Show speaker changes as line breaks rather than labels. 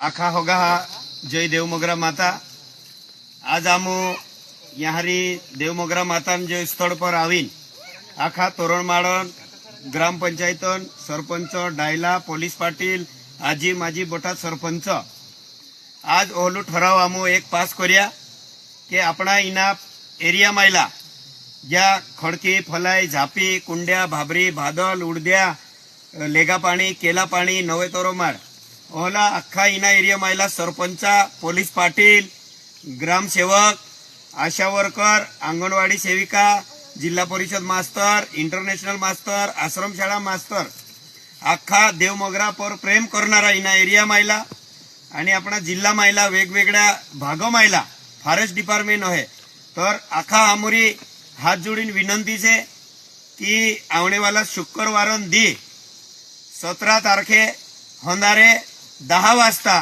आखा होगा जय देवमोगरा माता। आज आमो यहारी देवमोगरा माता जो स्थळ पर आवीन आखा तोरणमाळन ग्राम पंचायतन सरपंच डायला पोलीस पाटील आजी माजी बोटा सरपंच आज ओहलू ठराव आमो एक पास कर्या के आपणा इना एरिया मायला ज्या खडकी फलाई झापी कुंड्या भाबरी भादल उडद्या लेगा पाणी केला पाणी नवे तोरोमाळ ओहला अख्खा इना एरिया मायला सरपंचा पोलीस पाटील ग्रामसेवक आशा वर्कर अंगणवाडी सेविका जिल्हा परिषद मास्तर इंटरनॅशनल मास्तर आश्रमशाळा मास्तर अख्खा देवमोगरा पर प्रेम करणारा इना एरिया मायला आणि आपणा जिल्हा मायला वेगवेगळ्या भाग मायला फॉरेस्ट डिपार्टमेंट आहे तर आखा आमुरी हात जोडीन विनंती छे की आवणे वाला शुक्रवार दी 17 तारखे होणारे 10 वाजता